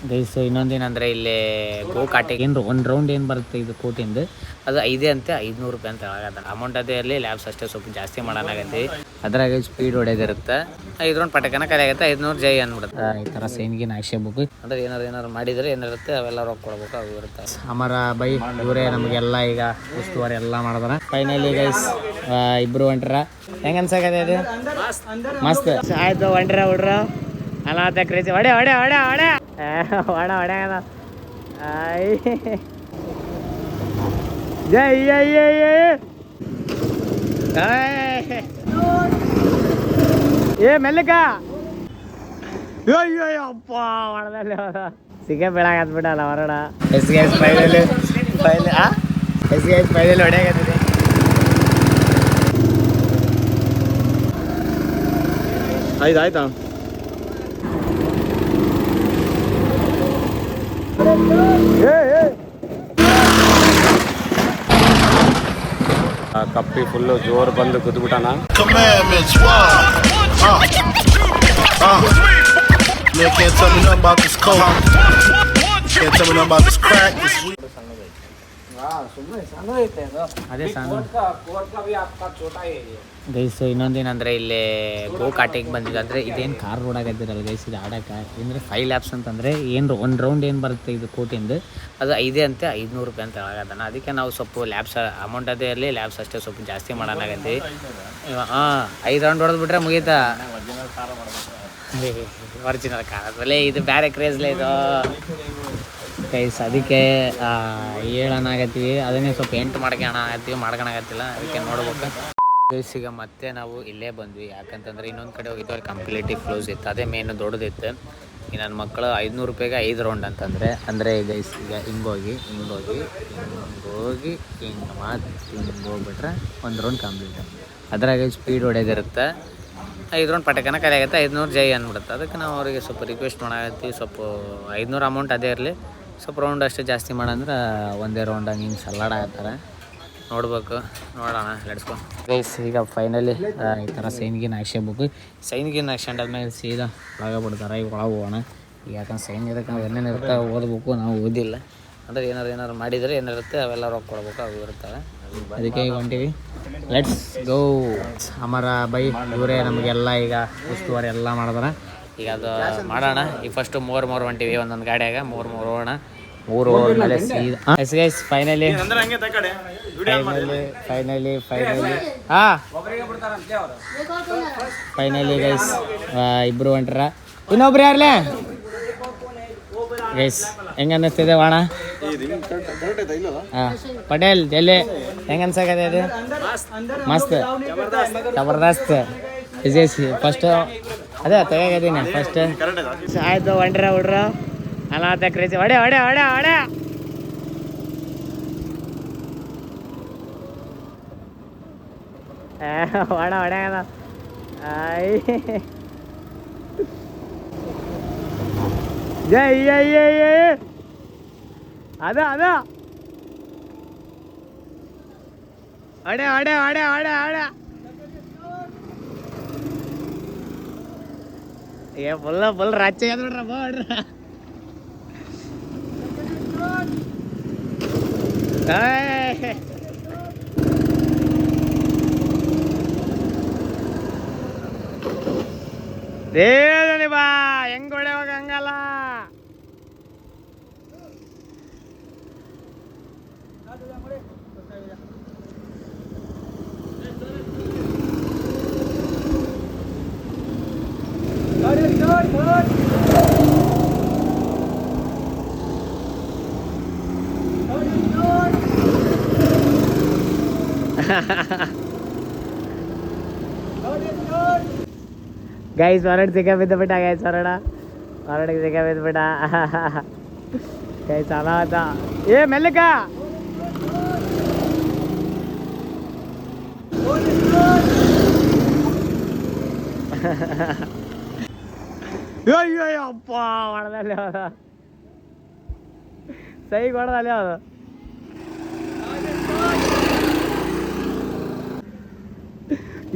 Guys ಇನ್ನೊಂದೇನಂದರೆ ಇಲ್ಲಿ ಗೋಕಾಟಿಗೆ ಏನು ಒಂದು ರೌಂಡ್ ಏನು ಬರುತ್ತೆ ಇದು ಕೋಟಿಂದು ಅದು 5 ಅಂತೆ 500 ರೂಪಾಯಿ ಅಂತ ಆಗತ್ತೆ. ಅಮೌಂಟ್ ಅದೇ ಇರಲಿ, ಲ್ಯಾಬ್ಸ್ ಅಷ್ಟೇ ಸ್ವಲ್ಪ ಜಾಸ್ತಿ ಮಾಡೋಣಾಗತ್ತೆ. ಅದ್ರಾಗ ಸ್ಪೀಡ್ ಹೊಡೆದಿರುತ್ತೆ. 5 ರೌಂಡ್ ಪಟಕನ ಕರೆ ಆಗುತ್ತೆ, 500 ಜೈ ಅಂದ್ಬಿಡುತ್ತೆ. ಈ ಥರ ಸೈನ್ಗಿನ ಹಾಕ್ಸ್ಕೋಬೇಕು. ಅಂದ್ರೆ ಏನಾರು ಮಾಡಿದರೆ ಏನಿರುತ್ತೆ ಅವೆಲ್ಲ ರೊಕ್ಕ ಕೊಡ್ಬೇಕು, ಅವು ಇರುತ್ತೆ. ಅಮರ ಬೈ ಇವರೇ ನಮಗೆಲ್ಲ ಈಗ ಉಸ್ತುವಾರಿ ಎಲ್ಲ ಮಾಡಿದಾರ. ಫೈನಲಿ ಗೈಸ್ ಇಬ್ರು ಹೊಂಟ್ರ. ಹೆಂಗ ಅನ್ಸಾಕತ್ತೆ ಅದು? ಮಸ್ತ್ ಆಯ್ತು. ಹೊಂಟ್ರ ಹುಡ್ರ ಅಲ್ಲ ಕ್ರೇಜಿ ಹೊಡೆ ಹೊಡೆ ಹೊಡೆ ಹೊಡೆ ಹೊಡ ಹೊಡೆ ಜೈ ಏ ಮೆಲ್ಲಕ ಅಪ್ಪ ಹೊಡೆದಲ್ಲಿ ಸಿಗೇ ಬೆಳಗಾತ್ಬಿಟ್ಟಲ್ಲ ಹೊರಡ. ಎಸ್ ಗೆ ಫೈನಲಿ ಹೊಡೆಯಾಗತ್ತಿದೆ. ಆಯ್ತಾ ಕಪ್ಪಿ ಫುಲ್ಲು ಜೋರು ಬಂದು ಕುದ್ಬಿಟ್ಟಾನ. ಅದೇ ಗೈಸ್ ಇನ್ನೊಂದೇನಂದ್ರೆ ಇಲ್ಲಿ ಗೋಕಾಟಿಗೆ ಬಂದಿದ್ದು. ಅಂದರೆ ಇದೇನು ಕಾರ್ ರೋಡ್ ಆಗತ್ತಿರಲ್ಲ ಗೈಸ್, ಇದು ಆಡಕ್ಕೆ ಅಂದರೆ 5 ಲ್ಯಾಬ್ಸ್ ಅಂತಂದರೆ ಏನು ಒಂದು ರೌಂಡ್ ಏನು ಬರುತ್ತೆ ಇದು ಕೋಟಿಂದು ಅದು 5 ಅಂತೆ 500 ರೂಪಾಯಿ ಅಂತ ಆಗತ್ತಾನ. ಅದಕ್ಕೆ ನಾವು ಸ್ವಲ್ಪ ಲ್ಯಾಬ್ಸ್ ಅಮೌಂಟ್ ಅದೇ ಇರಲಿ, ಲ್ಯಾಬ್ಸ್ ಅಷ್ಟೇ ಸ್ವಲ್ಪ ಜಾಸ್ತಿ ಮಾಡೋಣಾಗತ್ತೆ. 5 ರೌಂಡ್ ಹೊಡೆದ್ಬಿಟ್ರೆ ಮುಗೀತಾ. ಒರಿಜಿನಲ್ ಕಾರ್ ಅದರಲ್ಲೇ ಇದು ಬೇರೆ ಕ್ರೇಜ್ಲೇ ಇದು ಗೈಸ್. ಅದಕ್ಕೆ ಹೇಳೋಣಾಗತ್ತೀವಿ, ಅದನ್ನೇ ಸ್ವಲ್ಪ ಎಂಟು ಮಾಡ್ಕೊಳಾಗತ್ತಿಲ್ಲ. ಅದಕ್ಕೆ ನೋಡ್ಬೇಕು ಗೈಸ್. ಈಗ ಮತ್ತೆ ನಾವು ಇಲ್ಲೇ ಬಂದ್ವಿ, ಯಾಕಂತಂದ್ರೆ ಇನ್ನೊಂದು ಕಡೆ ಹೋಗಿದ್ದು ಕಂಪ್ಲೀಟ್ಲಿ ಕ್ಲೋಸ್ ಇತ್ತು. ಅದೇ ಮೇನು ದೊಡ್ಡದಿತ್ತು. ಈ ನನ್ನ ಮಕ್ಕಳು 500 ರೂಪಾಯಿಗೆ 5 ರೌಂಡ್ ಅಂತಂದರೆ ಅಂದರೆ ಗೈಸ್ ಈಗ ಹಿಂಗೋಗಿ ಹೋಗ್ಬಿಟ್ರೆ 1 ರೌಂಡ್ ಕಂಪ್ಲೀಟ್. ಅದ್ರಾಗ ಸ್ಪೀಡ್ ಹೊಡೆದಿರುತ್ತೆ. 5 ರೌಂಡ್ ಪಟಕನ ಕರೆ ಆಗುತ್ತೆ, 500 ಜೈ ಅಂದ್ಬಿಡುತ್ತೆ. ಅದಕ್ಕೆ ನಾವು ಅವರಿಗೆ ಸ್ವಲ್ಪ ರಿಕ್ವೆಸ್ಟ್ ಮಾಡಾಕತ್ತೀವಿ, ಸ್ವಲ್ಪ 500 ಅಮೌಂಟ್ ಅದೇ ಇರಲಿ, ಸ್ವಲ್ಪ ರೌಂಡ್ ಅಷ್ಟೇ ಜಾಸ್ತಿ ಮಾಡಂದ್ರೆ ಒಂದೇ ರೌಂಡ್ ಹಿಂಗೆ ಸಲಾಡ್ ಆಗತ್ತಾರೆ. ನೋಡ್ಬೇಕು, ನೋಡೋಣ, ಲೆಟ್ಸ್ಕೊ ಗೈಸ್. ಈಗ ಫೈನಲಿ ಈ ಥರ ಸೈನ್ಗಿನ ಹಾಕ್ಸ್ಕೋಬೇಕು. ಸೈನ್ಗಿನ ಹಾಕ್ಸ್ಕೊಂಡಾದ್ಮೇಲೆ ಸೀದಾ ಒಳಗೆ ಬಿಡ್ತಾರೆ. ಈಗ ಒಳಗೆ ಹೋಗೋಣ. ಈಗ ಯಾಕಂದ್ರೆ ಸೈನ್ ಇದಕ್ಕೆ ನಾವು ಏನೇನು ಇರುತ್ತೆ ಓದಬೇಕು. ನಾವು ಓದಿಲ್ಲ ಅಂದರೆ ಏನಾರು ಮಾಡಿದರೆ ಏನಿರುತ್ತೆ ಅವೆಲ್ಲ ರೊಕ್ಕ ಕೊಡ್ಬೇಕು, ಅವು ಇರ್ತವೆ. ಅದಕ್ಕೆ ಈಗ ಹೊಂಟೀವಿ. Let's go. ಅಮರ ಬೈ ಇವರೇ ನಮಗೆಲ್ಲ ಈಗ ಉಸ್ತುವಾರಿ ಎಲ್ಲ ಮಾಡಿದಾರೆ. ಈಗ ಅದು ಮಾಡೋಣ. ಈಗ ಫಸ್ಟು 3 ಹೊಂಟೀವಿ ಒಂದೊಂದು ಗಾಡಿಯಾಗ 3 ಹೋಗೋಣ. 3 ಹೋದ್ಮೇಲೆ ಸೀದಾ S guys finally finally guys ಇಬ್ರು ಹೊಂಟ್ರ. ಇನ್ನೊಬ್ರು ಯಾರ್ಲೇ ಗೈಸ್? ಹೆಂಗ ಅನ್ನಿಸ್ತಿದೆ ವಾಣ? ಪಟೇಲ್ ಎಲ್ಲಿ ಹೆಂಗ ಅನ್ಸಾಕತ್ತೆ ಅದು? ಮಸ್ತ್ ಜಬರ್ದಸ್ತ್. ಫಸ್ಟ್ ಅದೇ ತೆಗಿದ್ದೀನಿ ಫಸ್ಟ್. ಆಯ್ತು ಹೊಂಟ್ರ ಹುಡ್ರ ಅಲ್ಲ ಕ್ರೇಜಿ ಹೊಡೆ ಹೊಡೆ ಹೊಡೆ ಹೊಡೆ ಹೊಡ ಹೊಡೆ ಜೈ ಅದ ಹೊಡೆ ಹೊಡೆ ಹೊಡೆ ಹೊಡೆ ಹೊಡೆ ಫುಲ್ ರಾಚೆ ಎದ್ಬಿಡ್ರ ಬಿಡ್ರ. ದೇವನಿ ಬಾ ಹೆಂಗ್ ಹೊಡೆವಾಗ ಹಂಗಲ್ಲ. ಗೈಸ್ ಹೊರಡ್ ಸಿಕ್ಕ ಬಿದ್ದುಬಿಟ್ಟ ಗೈಸ್. ಹೊರಡಿಗೆ ಸಿಕ್ಕ ಬಿದ್ದುಬಿಟ್ಟ ಗೈಸ್. ಅನಾಥ ಏ ಮೆಲ್ಲಕ ಅಪ್ಪ ಹೊಡೆದಲ್ಲಿ ಅದ ಸೈಗ್ ಹೊಡೆದಲ್ಲಿ ಅದು.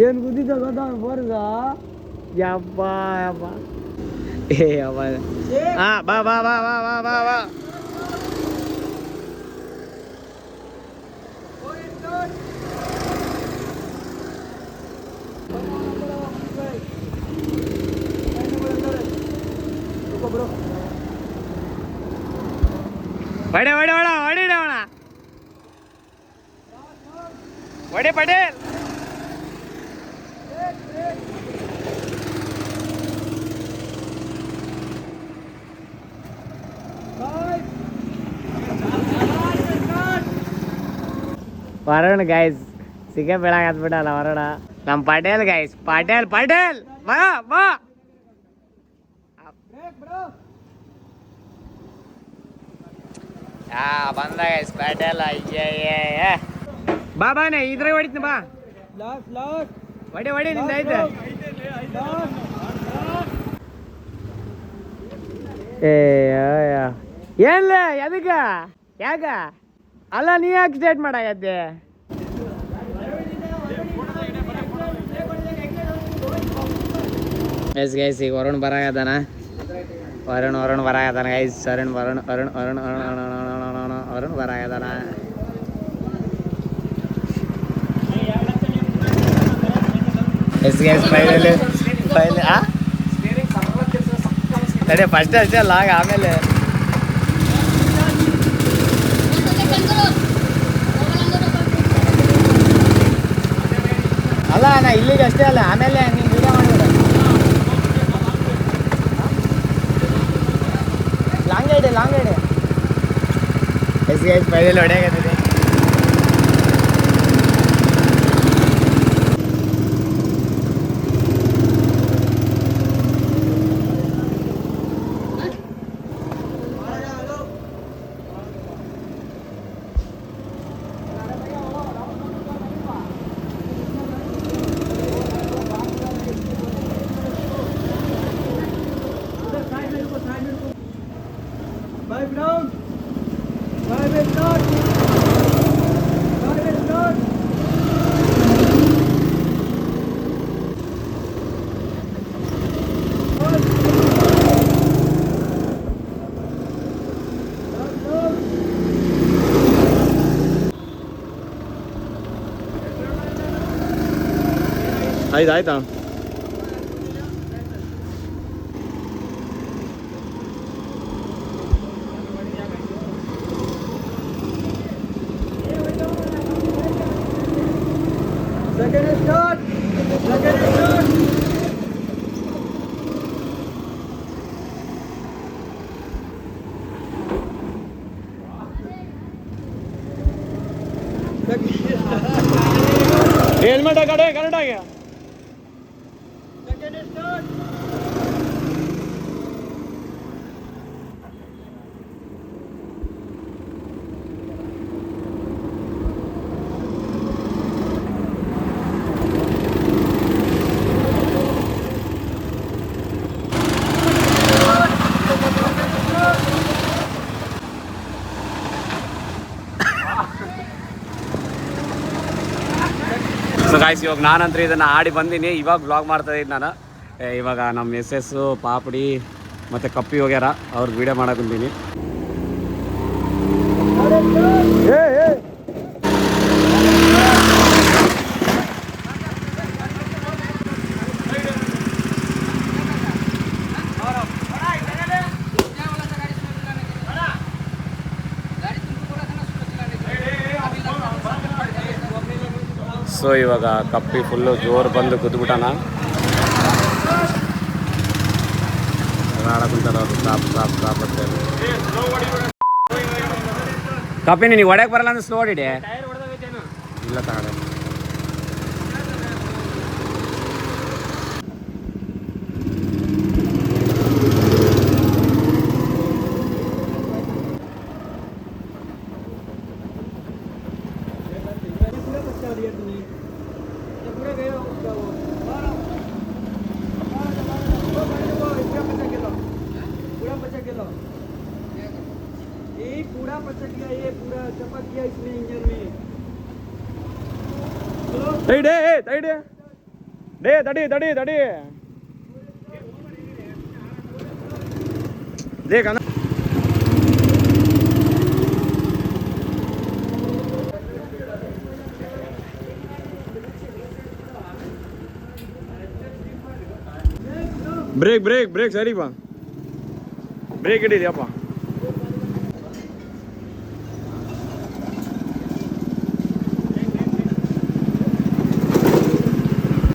ಏನು ಗುದ್ದಿದ್ದ ಗೊತ್ತಾ ಫೋರ್ಸ? ಯಪ್ಪ ಏ ಅವ ಹಾ ಬಾ ಬಾ ಬಾ ಬಾ ಬಾ ಬಾ ಬಾ ಹೊಡೆ ಹೊಡೆ ಹೊಡ ಹೊಡಿಡೆ ಅವಣ ಹೊಡೆ ಪಟೇಲ್ ವರುಣ್ ಗೈಸ್ ಸಿಗೇ ಬೆಳಗ್ಗೆ ಹತ್ಬಿಟ್ಟಲ್ಲ ವರುಣ ನಮ್ಮ ಪಟೇಲ್ ಗೈಸ್ ಪಟೇಲ್ ಪಟೇಲ್ ಬಾ ಬಾ ಬಂದ ಗೈಸ್ ಪಟೇಲ್ ಅಯ್ಯಯ್ಯ ಬಾ ಬಾನೆ ಇದ್ರೆ ಹೊಡಿತೀನಿ ಬಾ ಹೊಡಿ ಹೊಡಿ ನಿಂದ ಐತೆ ಏನ್ಲ ಎದಕ್ಕ ಯಾಕ ಅಲ್ಲ ನೀ ಯಾಕೆ ಸ್ಟೇಟ್ ಮಾಡಾಗತ್ತೆ ಗೈಸ್ ಗೈಸ್ ಈಗ ವರುಣ್ ಬರಾಗದಾನ ವರುಣ್ ಬರಾಗದಾನ ಗೈಸ್ ವರುಣ್ ಬರಾಗದಾನ ಎಸ್ ಗೈಸ್ ಫೈನಲಿ ತಡೆ ಫಸ್ಟ್ ಅಷ್ಟೇ ಅಲ್ಲ ಆಮೇಲೆ ಅಲ್ಲ ನಾ ಇಲ್ಲಿಗೆ ಅಷ್ಟೇ ಅಲ್ಲ ಆಮೇಲೆ ನೀನು ವಿಡಿಯೋ ಮಾಡಿಬಿಡ long ID yes guys finally ಹೊಡೆಯಾಗತ್ತಿದೆ ಆಯ್ತಾ हेलमेट कड़े करंट आ गया ಸೊ ಗಾಯ್ಸ್ ಇವಾಗ ನಾನಂತರ ಇದನ್ನು ಆಡಿ ಬಂದೀನಿ ಇವಾಗ ಬ್ಲಾಗ್ ಮಾಡ್ತಾ ಇದ್ದೀನಿ ನಾನು ಇವಾಗ ನಮ್ಮ ಮಿಸ್ಸಸ್ಸು ಪಾಪಡಿ ಮತ್ತು ಕಪ್ಪಿ ಹೋಗ್ಯಾರ ಅವ್ರಿಗೆ ವೀಡಿಯೋ ಮಾಡಕ್ಕೆ ಬಂದೀನಿ ಸೊ ಇವಾಗ ಕಪ್ಪಿ ಫುಲ್ಲು ಜೋರು ಬಂದು ಗುದ್ಬಿಟ್ಟಾನ ಆಡಕುಂತಾರ ಸ್ಟಾಪ್ ಅಂತ ಕಪ್ಪಿ ನಿನಗೆ ಹೊಡ್ಯಕ್ಕೆ ಬರಲ್ಲ ಅಂದ್ರೆ ಸ್ಲೋ ಹೊಡಿಡೆ ಇಲ್ಲ ತಗಡೆ पूरा पचक गया ये पूरा चपक गया इसमें इंजन में ತಡಿ देखा ना ಬ್ರೇಕ್ ಬ್ರೇಕ್ ಬ್ರೇಕ್ ಸರಿ ಬಾ ಬ್ರೇಕ್ ಹಿಡೀರಿಯಪ್ಪ